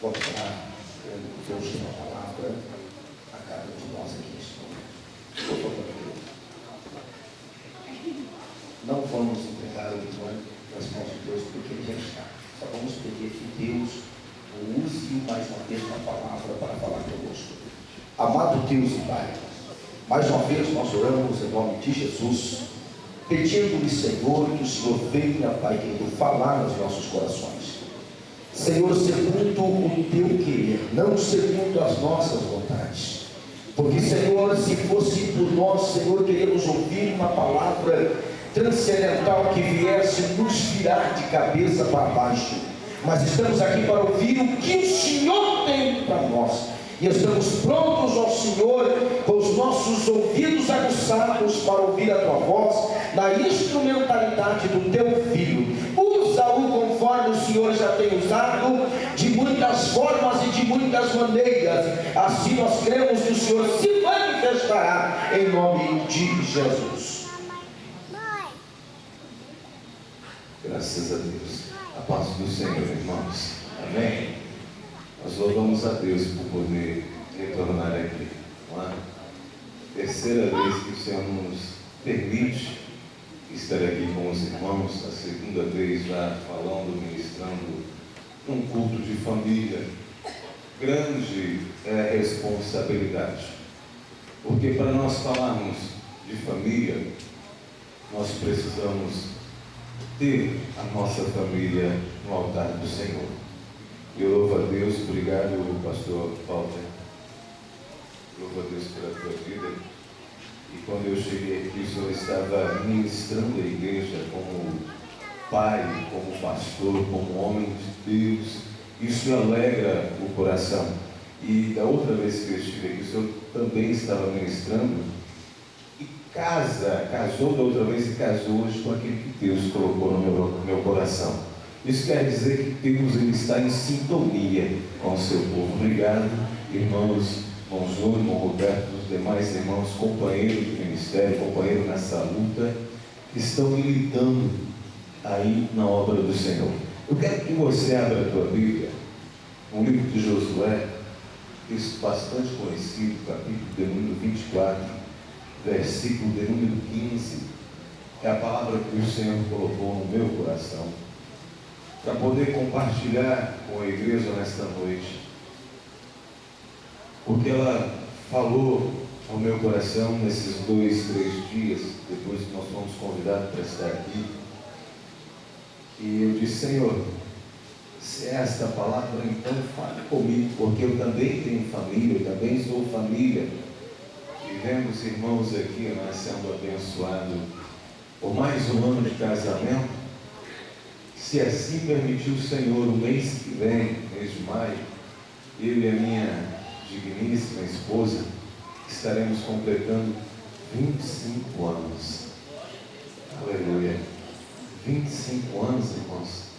colocar Deus uma palavra a cada um de nós aqui neste momento. Por favor, não vamos entregar o limão nas mãos de Deus porque ele já está. Só vamos pedir que Deus use mais uma vez uma palavra para falar conosco. Amado Deus e Pai, mais uma vez nós oramos em nome de Jesus, pedindo-lhe, Senhor, que o Senhor venha, Pai querido, falar nos nossos corações. Senhor, segundo o teu querer, não segundo as nossas vontades. Porque, Senhor, se fosse por nós, Senhor, queremos ouvir uma palavra transcendental que viesse nos virar de cabeça para baixo. Mas estamos aqui para ouvir o que o Senhor tem para nós. E estamos prontos ao Senhor, com os nossos ouvidos aguçados para ouvir a tua voz, na instrumentalidade do teu Filho. Usa-o conforme o Senhor já tem usado, de muitas formas e de muitas maneiras. Assim nós cremos que o Senhor se manifestará em nome de Jesus. Graças a Deus. A paz do Senhor, irmãos. Amém? Nós louvamos a Deus por poder retornar aqui. Não é? Terceira vez que o Senhor nos permite estar aqui com os irmãos. A segunda vez já falando, ministrando num culto de família. Grande é a responsabilidade. Porque para nós falarmos de família, nós precisamos ter a nossa família no altar do Senhor. Eu louvo a Deus, obrigado, pastor Walter. Louvo a Deus pela tua vida. E quando eu cheguei aqui, o Senhor estava ministrando a igreja como pai, como pastor, como homem de Deus. Isso me alegra o coração. E da outra vez que eu estive aqui, o Senhor também estava ministrando. E casou da outra vez e casou hoje com aquilo que Deus colocou no meu coração. Isso quer dizer que Deus ele está em sintonia com o seu povo. Obrigado, irmãos, irmão Júnior, irmão Roberto, os demais irmãos, companheiros de ministério, companheiros nessa luta, que estão militando aí na obra do Senhor. Eu quero que você abra a tua Bíblia, no livro de Josué, texto bastante conhecido, capítulo de número 24, versículo de número 15, é a palavra que o Senhor colocou no meu coração, para poder compartilhar com a igreja nesta noite, porque ela falou ao meu coração nesses 2, 3 dias, depois que nós fomos convidados para estar aqui, e eu disse: Senhor, se é esta palavra, então fale comigo, porque eu também tenho família, eu também sou família, e vemos irmãos aqui, nós sendo abençoados por mais um ano de casamento. Se assim permitir o Senhor, o mês que vem, mês de maio, eu e a minha digníssima esposa estaremos completando 25 anos. Aleluia! 25 anos, irmãos,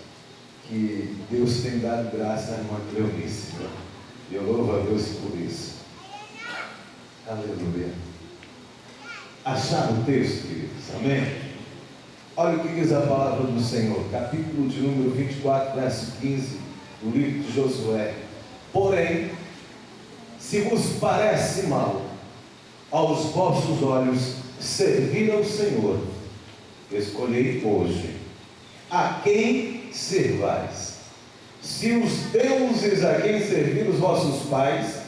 que Deus tem dado graça à irmã Cleonice. E eu louvo a Deus por isso. Aleluia! Acharam o texto, queridos? Amém? Olha o que diz a palavra do Senhor, capítulo de número 24, verso 15, do livro de Josué. Porém, se vos parece mal aos vossos olhos servir ao Senhor, escolhei hoje a quem servais. Se os deuses a quem serviram os vossos pais,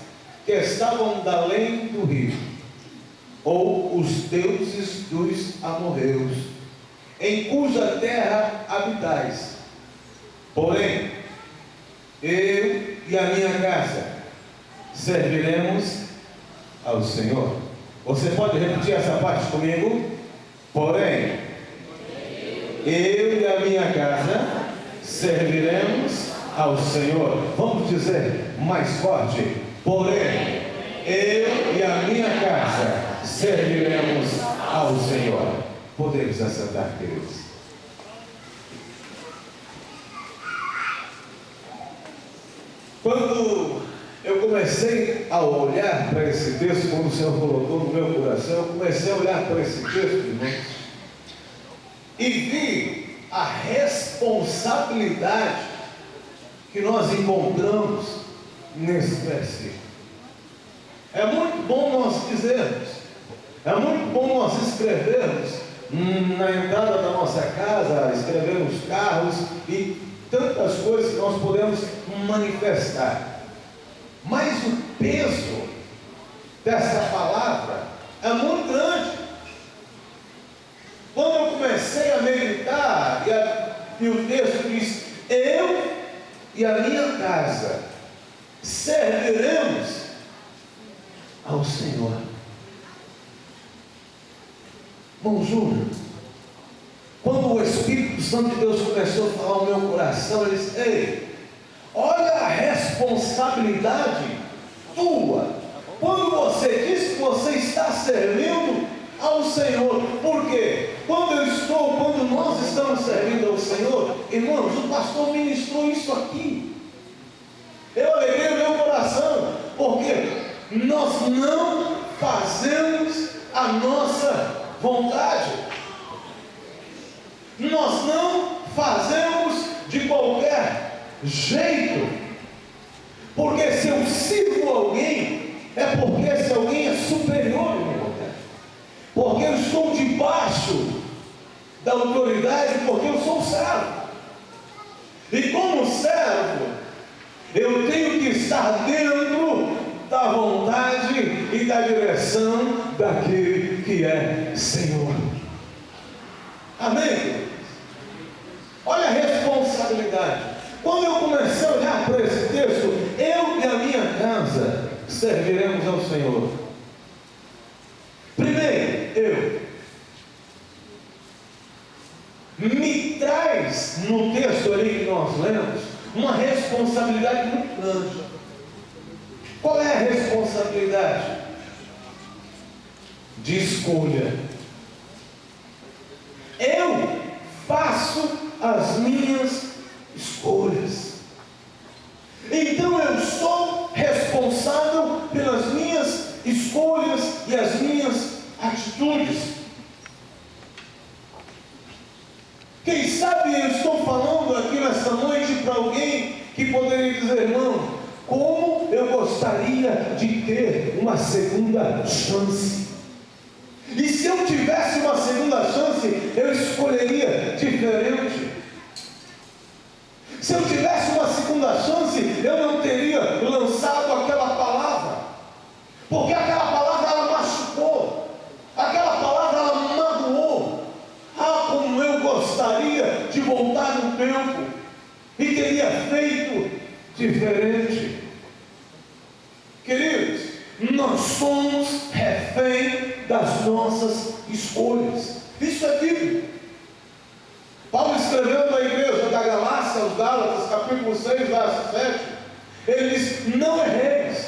que estavam da além do rio, ou os deuses dos amorreus, em cuja terra habitais. Porém, eu e a minha casa serviremos ao Senhor. Você pode repetir essa parte comigo? Porém, eu e a minha casa serviremos ao Senhor. Vamos dizer mais forte: porém, eu e a minha casa serviremos ao Senhor. Podemos assentar, queridos. Quando eu comecei a olhar para esse texto, como o Senhor colocou no meu coração, eu comecei a olhar para esse texto, irmãos, e vi a responsabilidade que nós encontramos nesse versículo. É muito bom nós dizermos, é muito bom nós escrevermos na entrada da nossa casa, escrever nos carros e tantas coisas que nós podemos manifestar. Mas o peso dessa palavra é muito grande. Quando eu comecei a meditar, e o texto diz: eu e a minha casa serviremos ao Senhor. Irmão Júnior, quando o Espírito Santo de Deus começou a falar ao meu coração, ele disse: ei, olha a responsabilidade tua, quando você diz que você está servindo ao Senhor. Por quê? Quando nós estamos servindo ao Senhor, irmãos, o pastor ministrou isso aqui, eu alegrei o meu coração, porque nós não fazemos a nossa vontade, nós não fazemos de qualquer jeito, porque se eu sirvo alguém, é porque esse alguém é superior a mim, porque eu estou debaixo da autoridade, porque eu sou servo, e como servo, eu tenho que estar dentro da vontade e da direção daquele que é Senhor. Amém? Olha a responsabilidade. Quando eu comecei a olhar para esse texto, eu e a minha casa serviremos ao Senhor. Primeiro, me traz no texto ali que nós lemos uma responsabilidade muito grande. Qual é a responsabilidade? De escolha. Eu faço as minhas escolhas. Então eu sou responsável pelas minhas escolhas e as minhas atitudes. Quem sabe eu estou falando aqui nessa noite para alguém que poderia dizer: irmão, como eu gostaria de ter uma segunda chance. E se eu tivesse uma segunda chance, eu escolheria diferente. Se eu tivesse uma segunda chance, eu não teria lançado aquela palavra, porque aquela palavra ela machucou, aquela palavra ela magoou. Ah, como eu gostaria de voltar no tempo e teria feito diferente. Queridos, nós somos refém das nossas escolhas. Isso é bíblico. Paulo escreveu na igreja da Galácia, aos Gálatas, capítulo 6, verso 7, ele diz: não erreis,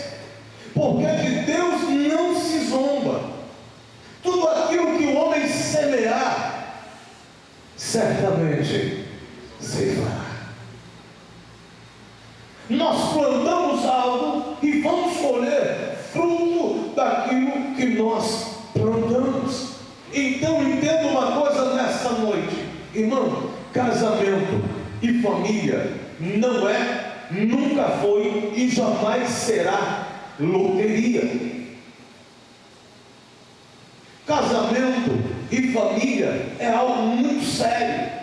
porque de Deus não se zomba. Tudo aquilo que o homem semear, certamente ceifará. Nós plantamos algo e vamos colher fruto daquilo que nós plantamos. Então entenda uma coisa nesta noite, irmão: casamento e família não é, nunca foi e jamais será loteria. Casamento e família é algo muito sério.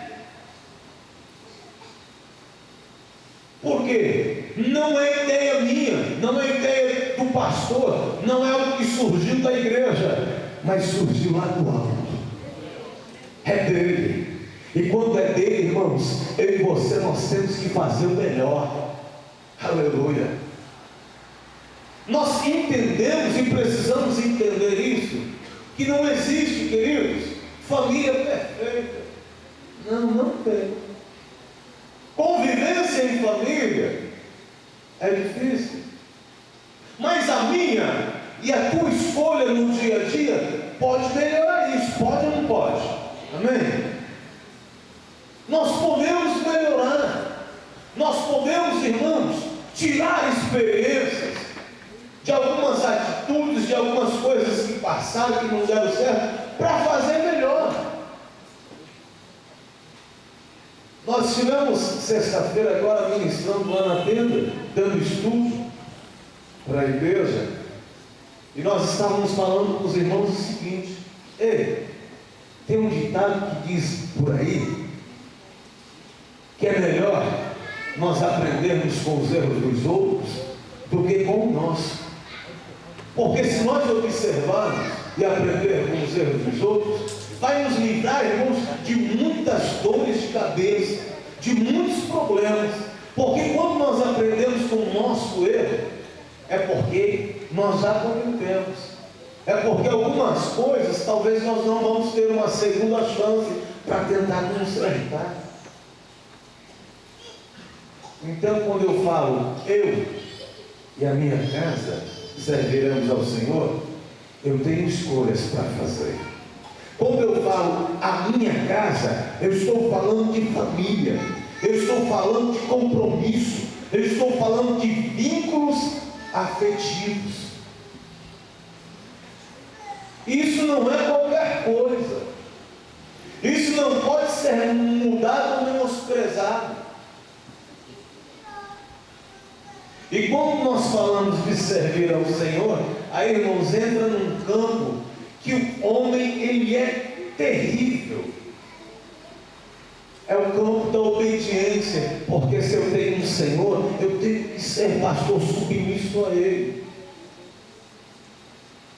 Por quê? Não é ideia minha, não é ideia do pastor, não é algo que surgiu da igreja, mas surgiu lá do alto. É dele. E quando é dele, irmãos, eu e você, nós temos que fazer o melhor. Aleluia. Nós entendemos e precisamos entender isso, que não existe, queridos, família perfeita. Não tem. Convivência em família é difícil, mas a minha e a tua escolha no dia a dia pode melhorar isso, pode ou não pode? Amém? Nós podemos melhorar, nós podemos, irmãos, tirar experiências de algumas atitudes, de algumas coisas que passaram, que não deram certo, para fazer melhor. Nós estivemos sexta-feira agora ministrando lá na tenda, dando estudo, para a igreja, e nós estávamos falando com os irmãos o seguinte: ei, tem um ditado que diz por aí que é melhor nós aprendermos com os erros dos outros do que com o nosso. Porque se nós observarmos e aprender com os erros dos outros, vai nos livrar, irmãos, de muitas dores de cabeça, de muitos problemas. Porque quando nós aprendemos com o nosso erro, é porque nós já cometemos. É porque algumas coisas talvez nós não vamos ter uma segunda chance para tentar consertar. Então, quando eu falo eu e a minha casa serviremos ao Senhor, eu tenho escolhas para fazer. Quando eu falo a minha casa, eu estou falando de família, eu estou falando de compromisso, eu estou falando de vínculos afetivos. Isso não é qualquer coisa. Isso não pode ser mudado ou menosprezado. E quando nós falamos de servir ao Senhor, aí, irmãos, entra num campo que o homem, ele é terrível. É o campo da obediência, porque se eu tenho um Senhor, eu tenho que ser pastor submisso a Ele.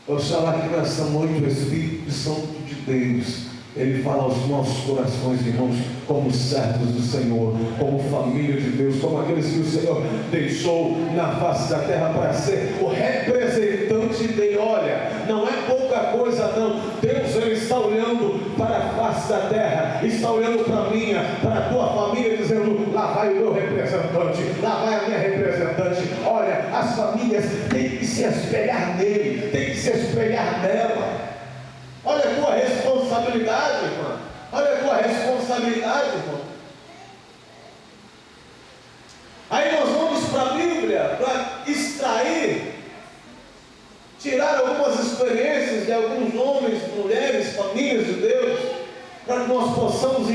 Oxalá que nessa noite o Espírito Santo de Deus, Ele fala aos nossos corações, irmãos, como servos do Senhor, como família de Deus, como aqueles que o Senhor deixou na face da terra para ser o representante dele. Olha, não é pouca coisa não. Deus, Ele está olhando para a face da terra, está olhando para a minha, para a tua família, dizendo: lá vai o meu representante, lá vai a minha representante. Olha, as famílias têm que se espelhar nele, têm que se espelhar nela. Olha a tua responsabilidade, irmão. Olha a tua responsabilidade, irmão. Aí nós vamos para a Bíblia para extrair, tirar algumas experiências de alguns homens, mulheres, famílias de Deus, para que nós possamos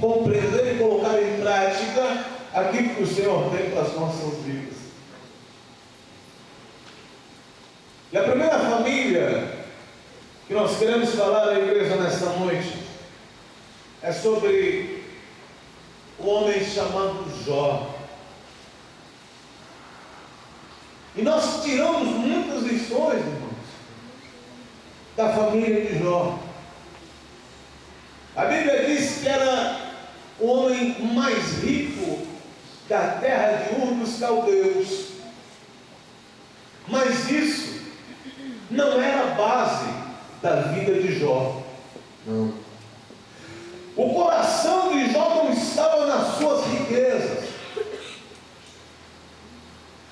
compreender e colocar em prática aquilo que o Senhor tem para as nossas vidas. E a primeira família que nós queremos falar à igreja nesta noite é sobre o homem chamado Jó. E nós tiramos muitas lições, irmãos, da família de Jó. A Bíblia diz que era o homem mais rico da terra de Ur dos Caldeus. Mas isso não era a base da vida de Jó. Não. O coração de Jó não estava nas suas riquezas.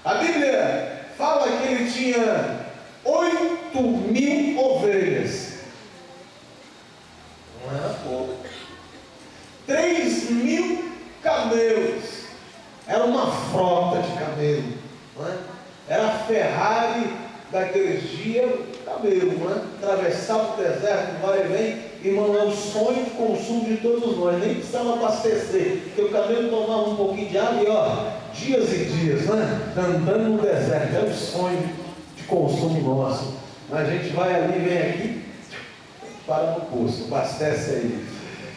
A Bíblia fala que ele tinha 8.000 ovelhas. Não era pouco. 3.000 camelos. Era uma frota de camelo. Não é? Era a Ferrari daqueles dias, camelo, não é? Atravessava o deserto, vai e vem. Irmão, é o sonho de consumo de todos nós. Nem precisava abastecer, porque o camelo tomava um pouquinho de água e dias e dias, né? Andando no deserto. É o sonho de consumo nosso. Mas a gente vai ali, vem aqui, para no posto, abastece aí.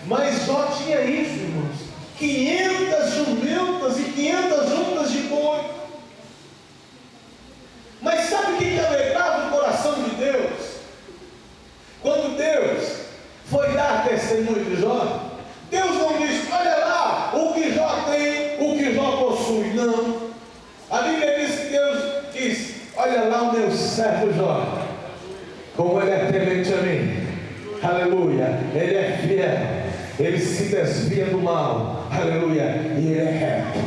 Mas Jó tinha isso, irmãos: 500 jumentas e 500 juntas de boi. Mas sabe o que alegrava o coração de Deus? Quando Deus foi dar testemunho de Jó, Deus não disse: olha lá o que Jó tem, o que Jó possui. Não. A Bíblia diz que Deus diz: olha lá o meu servo Jó, como ele é temente a mim. Aleluia. Ele é fiel, ele se desvia do mal. Aleluia. E ele é reto.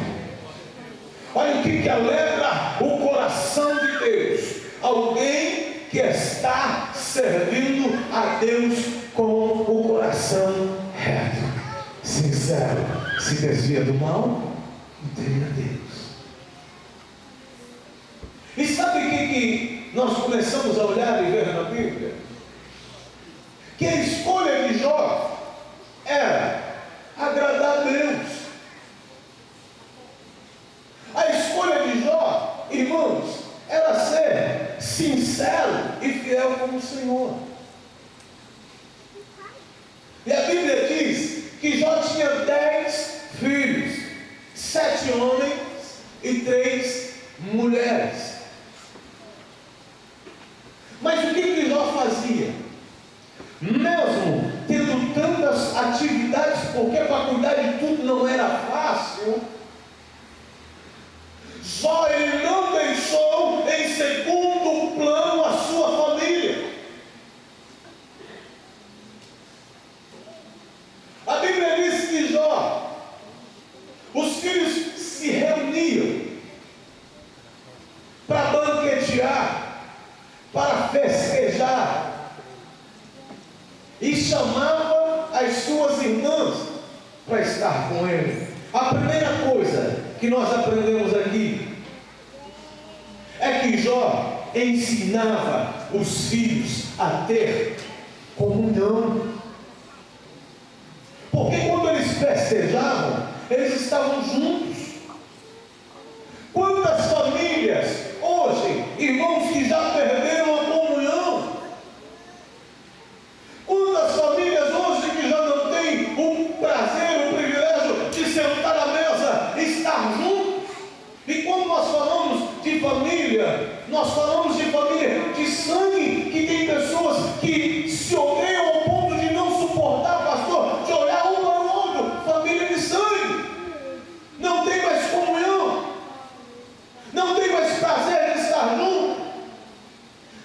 Olha o que alegra o coração de Deus: alguém que está servindo a Deus com o coração reto, sincero, se desvia do mal e teme a Deus. E sabe o que nós começamos a olhar e ver na Bíblia? Que a escolha de Jó era agradar a Deus. A escolha de Jó, irmãos, era ser sincero e fiel como o Senhor. E a Bíblia diz que Jó tinha 10 filhos, 7 homens e 3 mulheres. Mas o que Jó fazia? Mesmo tendo tantas atividades, porque para cuidar de tudo não era fácil, Jó ele não deixou em segundo plano a sua família. A Bíblia diz que Jó, os filhos se reuniam para banquetear, para festejar, e chamava as suas irmãs para estar com ele. A primeira coisa que nós aprendemos aqui é que Jó ensinava os filhos a ter comunhão. Porque quando eles festejavam, eles estavam juntos. Quantas famílias hoje, irmãos, que já perderam a comunhão? Quantas famílias hoje que já não têm o prazer, o privilégio de sentar à mesa, estar juntos? E quando nós falamos de família, nós falamos de família de sangue, que tem pessoas que se odeiam ao ponto de não suportar, pastor, de olhar um para o outro. Família de sangue, não tem mais comunhão, não tem mais prazer de estar junto.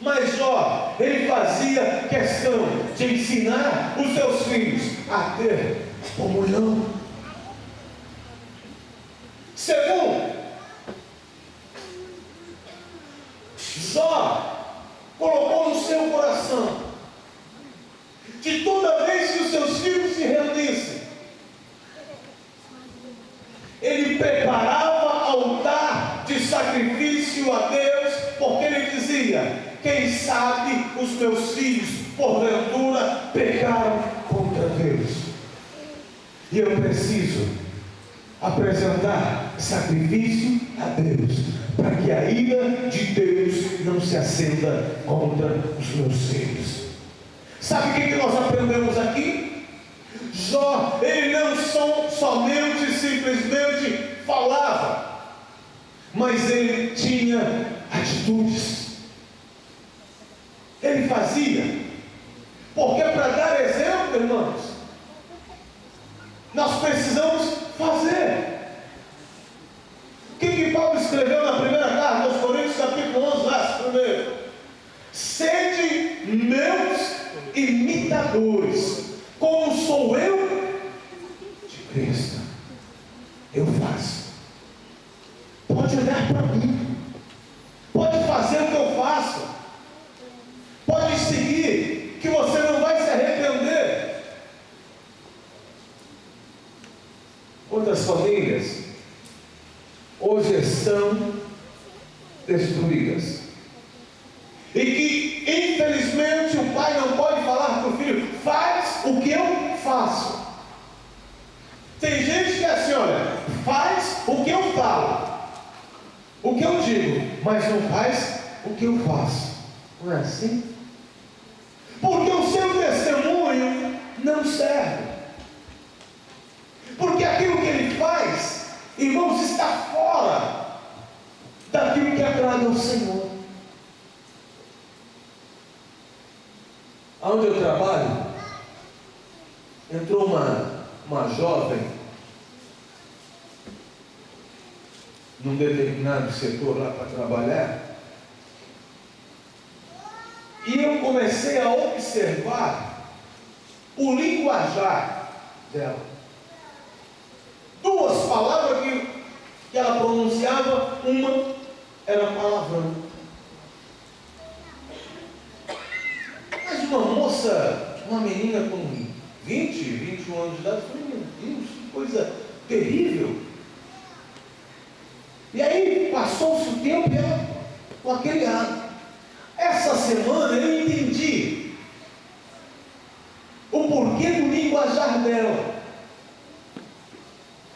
Mas Jó, ele fazia questão de ensinar os seus filhos a ter comunhão. Segundo, Jó colocou no seu coração que toda vez que os seus filhos se reunissem, ele preparava altar de sacrifício a Deus, porque ele dizia: quem sabe os meus filhos porventura pecaram contra Deus, e eu preciso apresentar sacrifício a Deus, para que a ira de Deus não se acenda contra os meus filhos. Sabe o que nós aprendemos aqui? Jó, ele não somente simplesmente falava, mas ele tinha atitudes. Ele fazia, porque para dar exemplo, irmãos, nós precisamos fazer. O que Paulo escreveu na primeira carta aos Coríntios, capítulo 11, verso 1? Sede meus imitadores, como sou eu de Cristo. Eu faço. Pode olhar para mim, pode fazer o que eu faço, pode seguir, que você não vai se arrepender. Quantas famílias hoje estão destruídas, e que infelizmente o pai não pode falar para o filho: faz o que eu faço. Tem gente que é assim, olha, faz o que eu falo, o que eu digo, mas não faz o que eu faço. Não é assim? Porque o seu testemunho não serve, porque aquilo que ele faz, irmãos, está fora daquilo que agrada ao Senhor. Onde eu trabalho, entrou uma jovem num determinado setor lá para trabalhar, e eu comecei a observar o linguajar dela. Duas palavras que ela pronunciava, uma era palavrão. Mas uma moça, uma menina com 20, 21 anos de idade, eu falei: meu Deus, que coisa terrível. E aí passou-se o tempo e ela com aquele ar. Essa semana eu entendi o porquê do linguajar dela.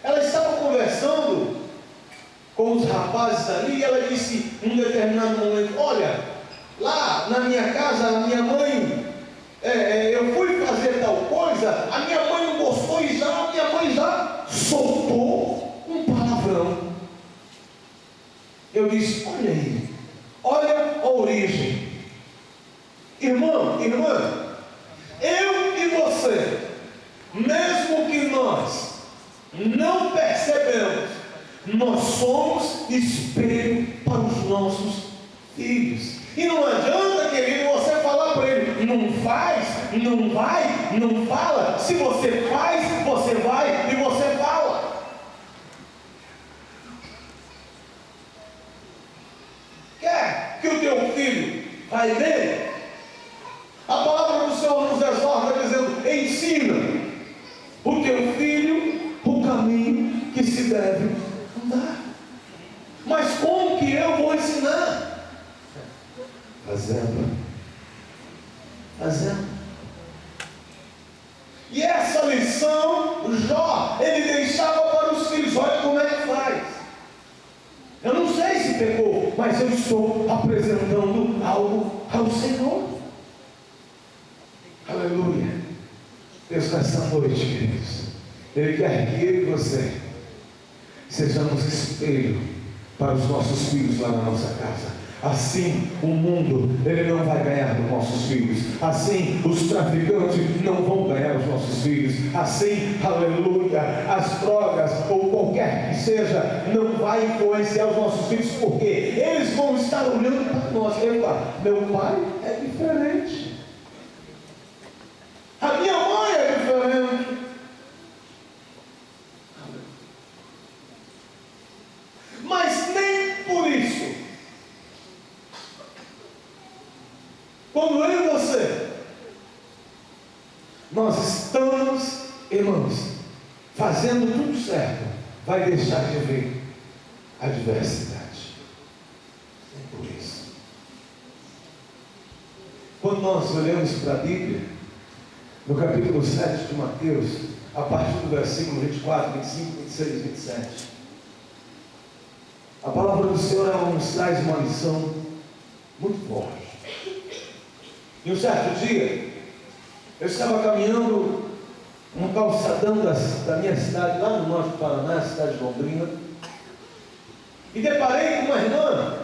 Ela estava conversando com os rapazes ali, e ela disse em um determinado momento: olha, lá na minha casa, a minha mãe, eu fui fazer tal coisa, a minha mãe não gostou e a minha mãe já soltou um palavrão. Eu disse, olha aí, olha a origem. Irmão, irmã, eu e você, mesmo que nós não percebemos, nós somos espelho para os nossos filhos. E não adianta, querido, você falar para ele, não faz, não vai, não fala. Se você faz, você vai e você fala. Quer que o teu filho vai bem? A palavra do Senhor nos exorta dizendo, ensina o teu filho o caminho que se deve andar. Mas como que eu vou ensinar? Fazendo. E essa lição, Jó, ele deixava para os filhos, olha como é que faz. Eu não sei se pegou, mas eu estou apresentando algo ao Senhor. Aleluia. Deus, nessa noite, queridos, Ele quer que eu e você sejamos espelho para os nossos filhos lá na nossa casa. Assim o mundo, ele não vai ganhar dos nossos filhos. Assim os traficantes não vão ganhar os nossos filhos. Assim, aleluia, as drogas ou qualquer que seja não vai influenciar os nossos filhos, porque eles vão estar olhando para nós. Epa, meu pai é diferente, a minha mãe é diferente. Mas nem por isso, quando eu e você, nós estamos, irmãos, fazendo tudo certo, vai deixar de haver adversidade. Nem por isso. Quando nós olhamos para a Bíblia, no capítulo 7 de Mateus, a partir do versículo 24, 25, 26 e 27, a palavra do Senhor, ela nos traz uma lição muito forte. E um certo dia, eu estava caminhando no calçadão da minha cidade, lá no norte do Paraná, a cidade de Londrina, e deparei com uma irmã.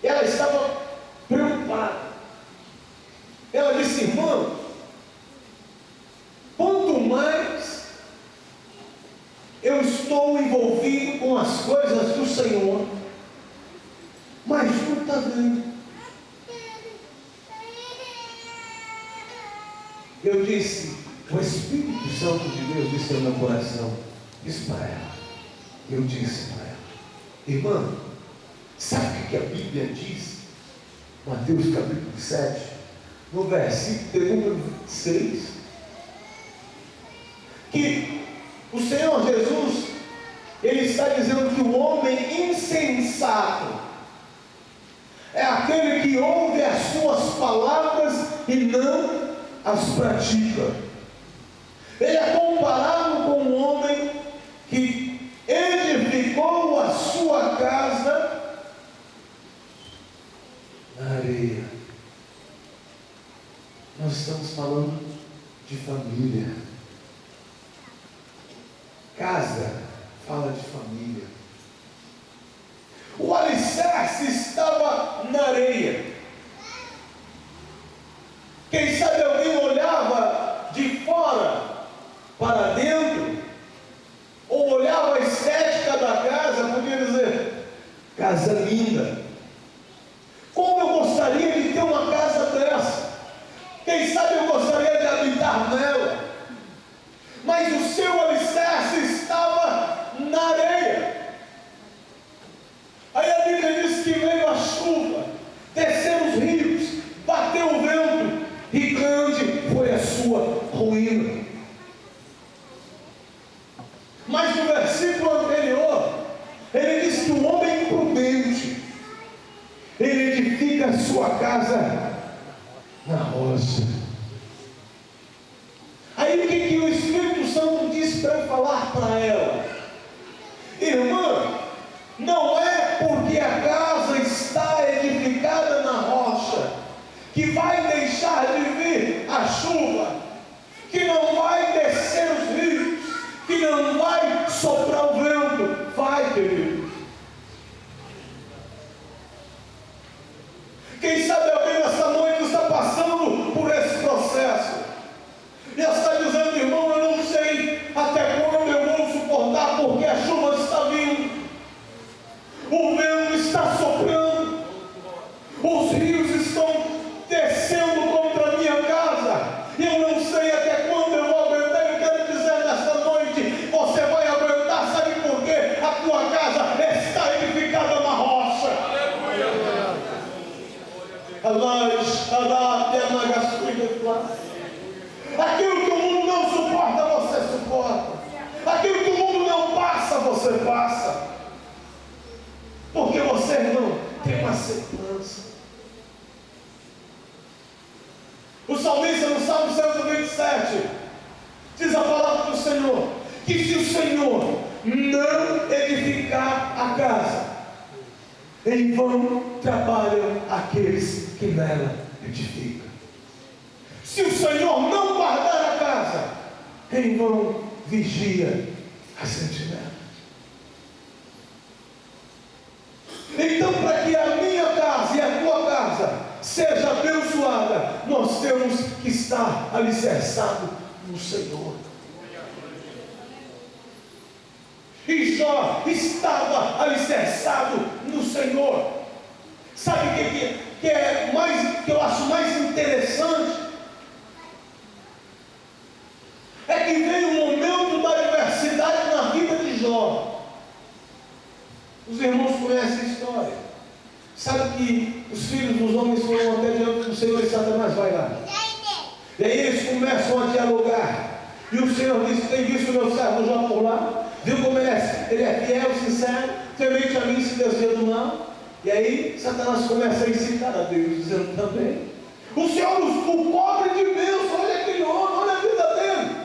Ela estava preocupada. Ela disse, irmão, quanto mais eu estou envolvido com as coisas do Senhor, mais tu está vendo. Eu disse, o Espírito Santo de Deus disse ao meu coração, disse para ela, eu disse para ela, irmã, sabe o que a Bíblia diz? Mateus capítulo 7, no versículo número 26, que o Senhor Jesus, Ele está dizendo que o homem insensato é aquele que ouve as suas palavras e não as pratica. Ele é comparado com um homem que edificou a sua casa na areia. Nós estamos falando de família. Casa fala de família. O alicerce estava na areia. Quem sabe alguém olhava de fora para dentro, ou olhava a estética da casa, podia dizer, casa linda. Como eu gostaria de ter uma casa dessa. Quem sabe eu gostaria de habitar nela. Mas o seu alicerce estava na areia. Aí a Bíblia diz que veio a chuva, desceram os rios, bateu o vento, e grande foi a sua ruína. Mas no versículo anterior, ele diz que o homem prudente, ele edifica a sua casa na rocha. Aí o que o Espírito Santo disse para eu falar para ela? Irmã, não é porque a casa está edificada na rocha deixar de vir a chuva, que não vai descer os rios, que não vai soprar o vento. Vai, querido. Quem sabe alguém nessa noite está passando por esse processo e está dizendo: irmão, eu não sei até quando eu vou suportar, porque a chuva está vindo, o vento está soprando, os rios estão descendo contra a minha casa, e eu não sei até quando eu vou aguentar. Eu quero dizer nesta noite: você vai aguentar. Sabe por quê? A tua casa está edificada na rocha. Aquilo que o mundo não suporta, você suporta. Aquilo que o mundo não passa, você passa. Porque você, irmão, tem uma segurança. O salmista no Salmo 127 diz a palavra do Senhor, que se o Senhor não edificar a casa, em vão trabalham aqueles que nela edificam. Se o Senhor não guardar a casa, em vão vigia a sentinela. Então, para que a minha casa e a tua casa seja abençoada, nós temos que estar alicerçados no Senhor. E Jó estava alicerçado no Senhor. Sabe o que eu acho mais interessante? É que veio um momento da adversidade na vida de Jó. Os irmãos conhecem a história. Sabe que os filhos dos homens foram até diante do Senhor e Satanás vai lá. E aí eles começam a dialogar. E o Senhor disse: tem visto o meu servo Jó por lá? Viu como ele é fiel, sincero, temente a mim, se desvia do mal? E aí Satanás começa a incitar a Deus, dizendo também: o Senhor o cobre de bênção, olha aquele homem, olha a vida dele.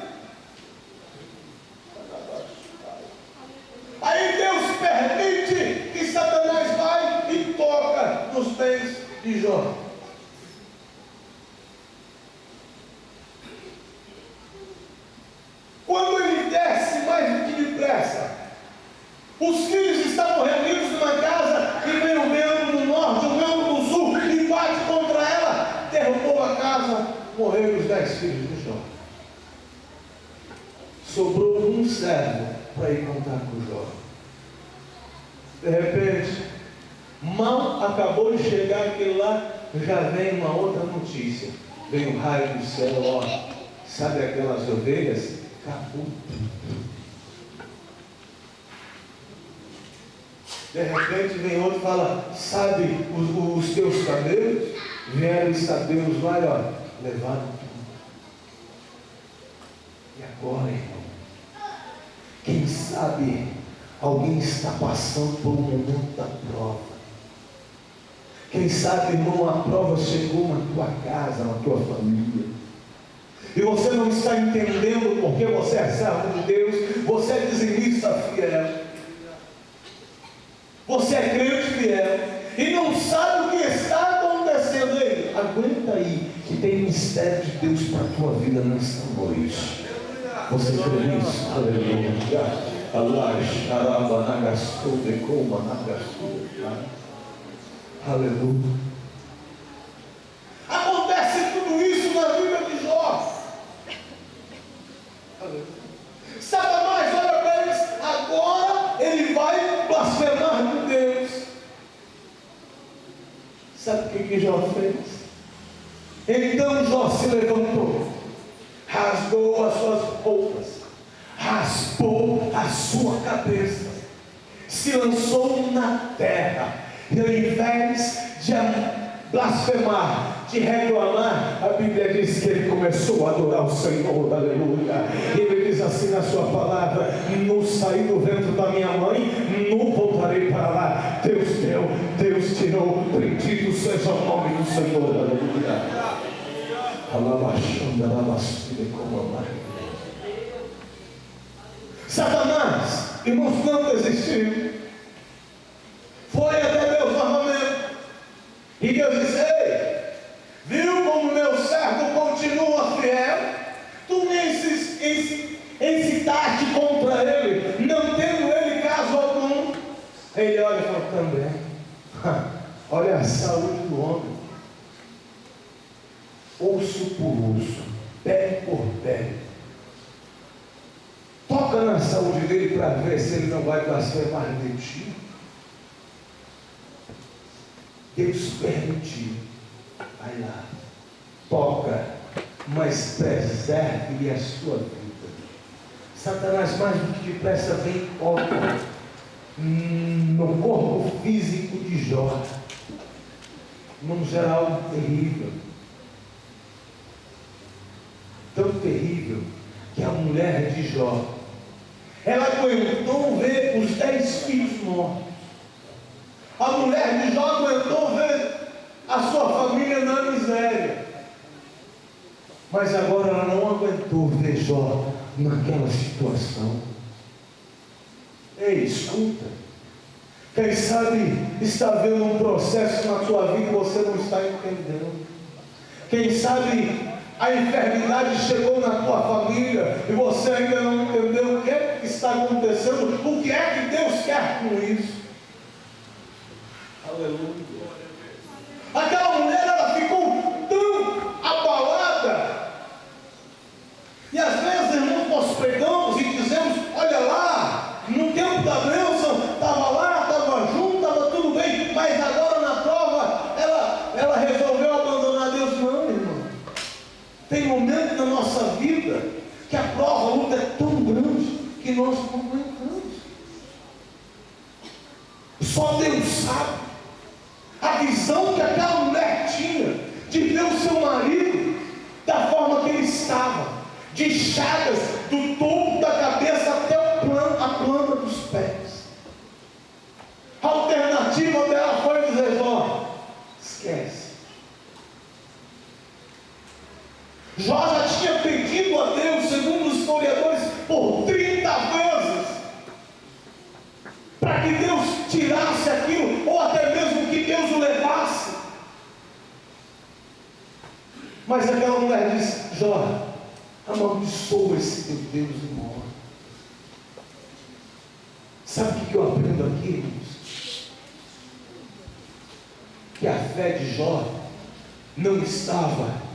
Aí Deus permite que Satanás vai e toca nos bens de Jó. Quando ele desce mais do que depressa, os filhos estavam reunidos numa casa e veio o vento do norte, o vento do sul, e bate contra ela, derrubou a casa, morreram os 10 filhos de Jó. Sobrou um servo para ir contar com Jó. De repente, mal acabou de chegar aquele lá, já vem uma outra notícia. Vem um raio do céu, ó, sabe aquelas ovelhas? Acabou. De repente vem outro e fala: sabe os teus camelos? Vieram os camelos lá e ó, levaram tudo. E agora, irmão, quem sabe alguém está passando por um momento da prova. Quem sabe, irmão, a prova chegou na tua casa, na tua família. E você não está entendendo porque você é servo de Deus, você é dizimista fiel, você é crente fiel, e não sabe o que está acontecendo aí. Aguenta aí, que tem mistério de Deus para a tua vida nesta noite. Você crê nisso? Aleluia. Aleluia. Acontece tudo isso na vida de Jó. Satanás olha para eles, agora ele vai blasfemar de Deus. Sabe o que Jó fez? Então Jó se levantou, rasgou as suas roupas, raspou a sua cabeça, se lançou na terra, e ao invés de blasfemar, de reclamar, a Bíblia diz que ele começou a adorar o Senhor, aleluia. Ele diz assim na sua palavra: não saí do ventre da minha mãe, não voltarei para lá. Deus deu, Deus tirou, bendito seja o nome do Senhor, aleluia. Satanás, irmãos, não desistiu, foi até Deus novamente, e Deus disse: ei, viu como meu servo Eva também. Olha a saúde do homem. Osso por osso, pele por pele. Toca na saúde dele para ver se ele não vai blasfemar de ti. Deus permitiu. Vai lá. Toca, mas preserve a sua vida. Satanás mais do que depressa vem e toca no corpo físico de Jó. Não será algo terrível. Tão terrível que a mulher de Jó, ela aguentou ver os 10 filhos mortos. A mulher de Jó aguentou ver a sua família na miséria. Mas agora ela não aguentou ver Jó naquela situação. Ei, escuta. Quem sabe está vendo um processo na tua vida e você não está entendendo. Quem sabe a enfermidade chegou na tua família e você ainda não entendeu o que é que está acontecendo, o que é que Deus quer com isso. Aleluia. Aquela mulher, ela ficou tão abalada. E às vezes, irmãos, nós pregamos e dizemos: olha lá, no tempo da bênção, estava lá, estava junto, estava tudo bem, mas agora na prova, ela resolveu abandonar Deus. Não, irmão. Tem momento na nossa vida que a prova, a luta é tão grande que nós não aguentamos. Só Deus sabe a visão que aquela mulher tinha de ver o seu marido da forma que ele estava, de chagas do topo da cabeça até a planta dos pés. A alternativa dela foi dizer: ó, esquece. Jó já tinha pedido a Deus, segundo os historiadores, por 30 vezes, para que Deus tirasse aquilo, ou até mesmo que Deus o levasse. Mas aquela mulher disse: Jó, amaldiçoa esse teu Deus e morre. Sabe o que eu aprendo aqui, irmãos? Que a fé de Jó não estava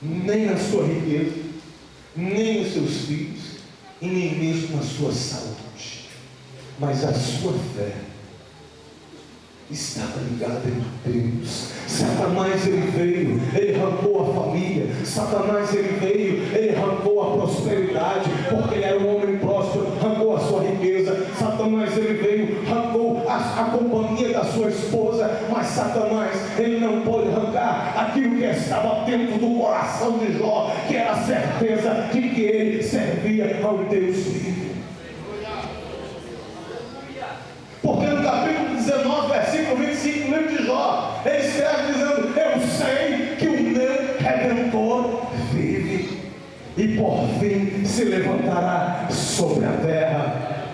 nem na sua riqueza, nem nos seus filhos, e nem mesmo na sua saúde, mas a sua fé estava ligada em Deus. Satanás, ele veio, ele arrancou a família. Satanás, ele veio, ele arrancou a prosperidade, porque ele era um homem próspero, arrancou a sua riqueza. Satanás, ele veio, arrancou a companhia da sua esposa. Mas Satanás, ele não pôde arrancar aquilo que estava dentro do coração de Jó, que era a certeza de que ele servia ao Deus vivo. Porque no capítulo 19, versículo 25, no livro de Jó, ele escreve dizendo: eu sei que o meu Redentor vive, e por fim se levantará sobre a terra.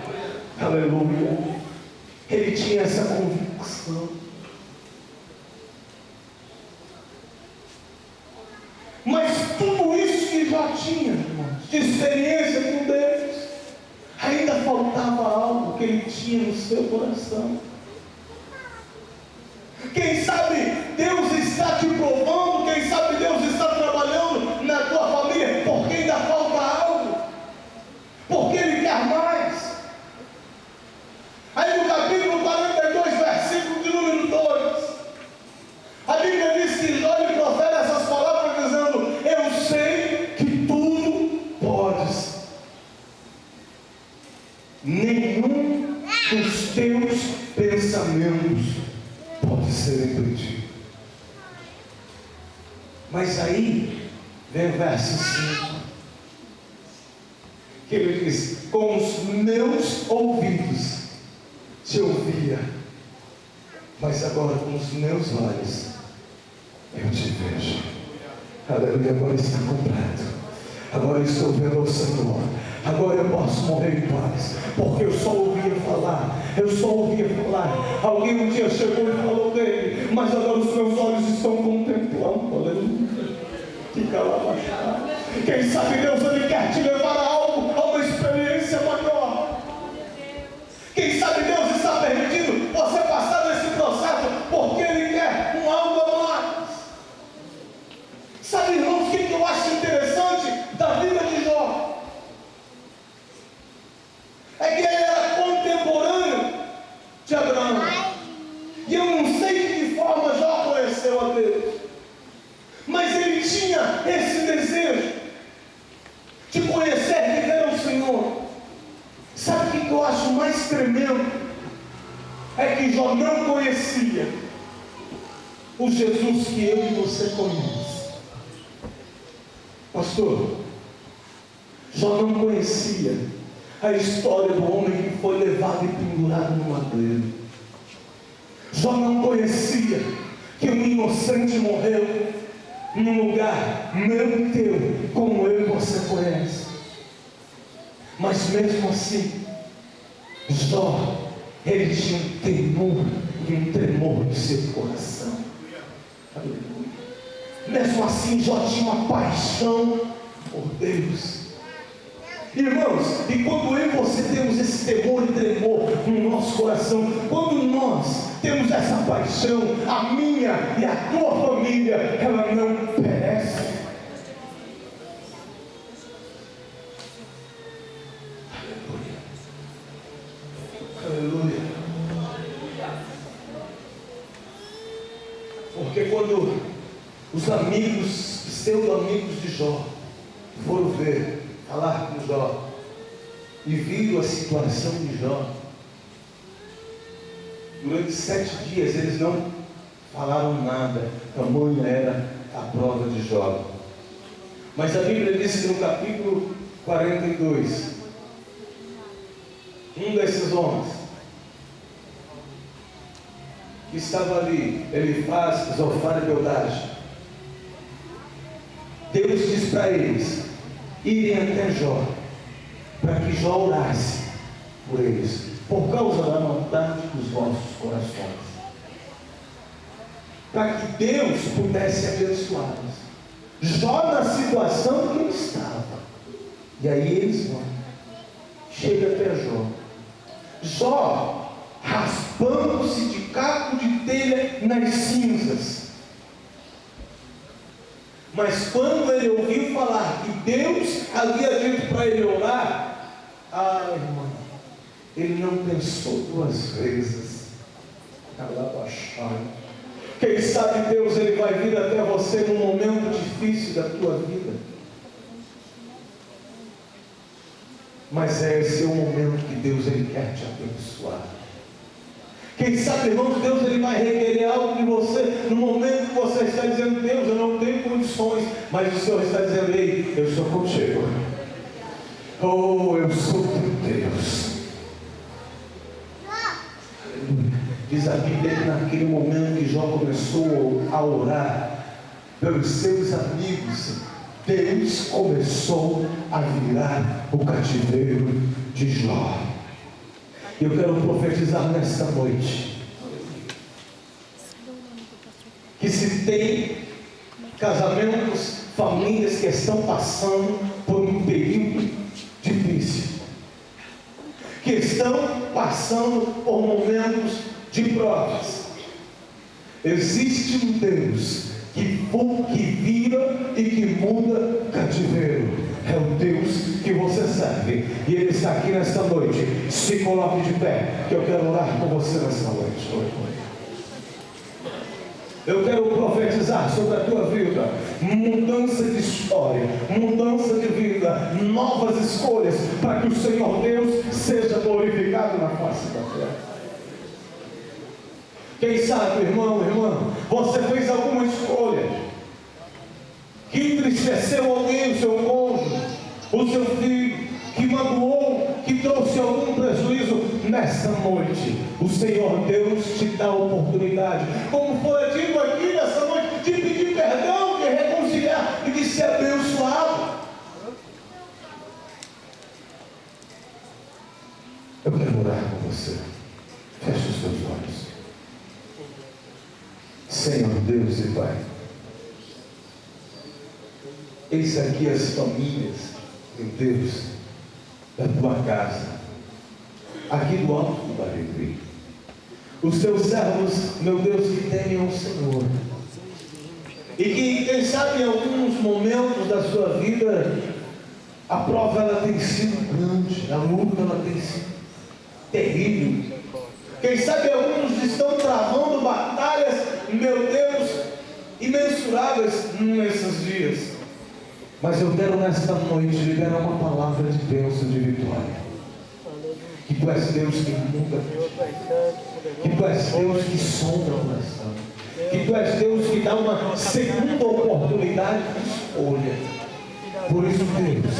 Aleluia. Ele tinha essa convicção. Mas tudo isso que já tinha, irmãos, de experiência com Deus, ainda faltava algo que ele tinha no seu coração. Quem sabe Deus está te provando, quem sabe Deus está trabalhando na tua família, porque ainda falta algo, porque Ele quer mais. Aí no capítulo 42, versículo de número 2, a Bíblia diz que Jó lhe profere essas palavras dizendo: eu sei que tudo podes, nenhum dos teus pensamentos pode ser impedido. Mas aí vem o verso 5, que ele diz: com os meus ouvidos te ouvia, mas agora com os meus olhos eu te vejo. Aleluia, agora está completo. Agora eu estou vendo o Senhor. Agora eu posso morrer em paz, porque eu só ouvia falar. Alguém um dia chegou e falou dele, mas agora os meus olhos estão contemplando. Aleluia. Fica lá baixado. Quem sabe Deus, Ele quer te levar a algo, a uma experiência maior. Quem sabe Deus está permitindo forma Jó conheceu a Deus. Mas ele tinha esse desejo de conhecer, de ver o Senhor. Sabe o que eu acho mais tremendo? É que Jó não conhecia o Jesus que eu e você conhece. Pastor, Jó não conhecia a história do homem que foi levado e pendurado no madeiro. Jó não conhecia que um inocente morreu num lugar meu e teu, como eu e você conhece. Mas mesmo assim, Jó, ele tinha um temor e um tremor no seu coração. Aleluia. Mesmo assim, Jó tinha uma paixão por Deus. Irmãos, e quando eu e você temos esse temor e tremor no nosso coração, quando nós temos essa paixão, a minha e a tua família, ela não perece. Aleluia. Porque quando os amigos, pseudo-amigos de Jó, foram ver, falar com Jó, e viram a situação de Jó, durante 7 dias eles não falaram nada, tamanha era a prova de Jó. Mas a Bíblia diz que no capítulo 42, um desses homens que estava ali, Elifaz, Zofar e Bildade, Deus diz para eles irem até Jó, para que Jó orasse por eles, por causa da maldade dos vossos corações, para que Deus pudesse abençoá-los. Jó na situação que ele estava, e aí eles vão, chega até Jó, Jó raspando-se de caco de telha nas cinzas. Mas quando ele ouviu falar que Deus havia dito para ele orar, irmão, ele não pensou 2 vezes. Quem sabe Deus ele vai vir até você num momento difícil da tua vida. Mas esse é o momento que Deus ele quer te abençoar. Quem sabe, irmãos, Deus ele vai requerer algo de você no momento que você está dizendo: Deus, eu não tenho condições, mas o Senhor está dizendo: ei, eu sou contigo. Oh, eu sou teu Deus. Diz a Bíblia que naquele momento que Jó começou a orar pelos seus amigos, Deus começou a virar o cativeiro de Jó. Eu quero profetizar nesta noite que se tem casamentos, famílias que estão passando por um período difícil, que estão passando por momentos de provas, existe um Deus que vira e que muda cativeiro. É o Deus que você serve, e Ele está aqui nesta noite. Se coloque de pé, que eu quero orar com você nesta noite. Eu quero profetizar sobre a tua vida mudança de história, mudança de vida, novas escolhas, para que o Senhor Deus seja glorificado na face da terra. Quem sabe, irmão, irmã, você fez alguma escolha que entristeceu alguém, o seu cônjuge, o seu filho, que magoou, que trouxe algum prejuízo. Nesta noite, o Senhor Deus te dá a oportunidade, como foi dito aqui nessa noite, de pedir perdão, de reconciliar e de ser abençoado. Eu quero orar com você. Feche os seus olhos. Senhor Deus e Pai, eis aqui as famílias, meu Deus, da tua casa, aqui do alto do Barigui, os teus servos, meu Deus, que temem ao Senhor, e que, quem sabe, em alguns momentos da sua vida, a prova ela tem sido grande, a luta ela tem sido terrível. Quem sabe alguns estão travando batalhas, meu ocupadas nesses dias. Mas eu quero nesta noite liberar uma palavra de bênção, de vitória. Que tu és Deus que muda, que tu és Deus que sonda o coração, que tu és Deus que dá uma segunda oportunidade de escolha. Por isso, Deus,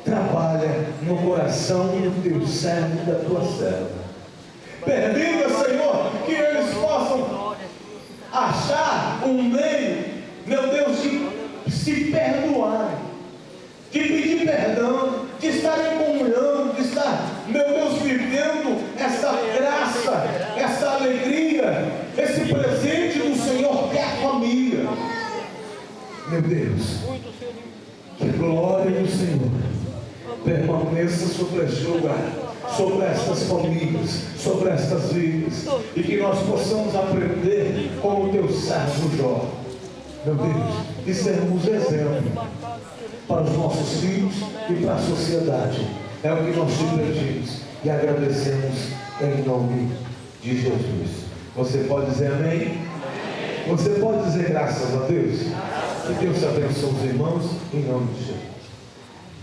trabalha no coração do teu servo e da tua serva. Permita, Senhor, que eles possam achar um meio, meu Deus, de se perdoarem, de pedir perdão, de estar em comunhão, de estar, meu Deus, vivendo essa graça, essa alegria, esse presente do Senhor que é a família. Meu Deus, que a glória do Senhor permaneça sobre este lugar, sobre estas famílias, sobre estas vidas, e que nós possamos aprender com o teu servo Jó, meu Deus, e sermos exemplo para os nossos filhos e para a sociedade. É o que nós te pedimos e agradecemos em nome de Jesus. Você pode dizer amém? Você pode dizer graças a Deus? Que Deus abençoe os irmãos em nome de Jesus.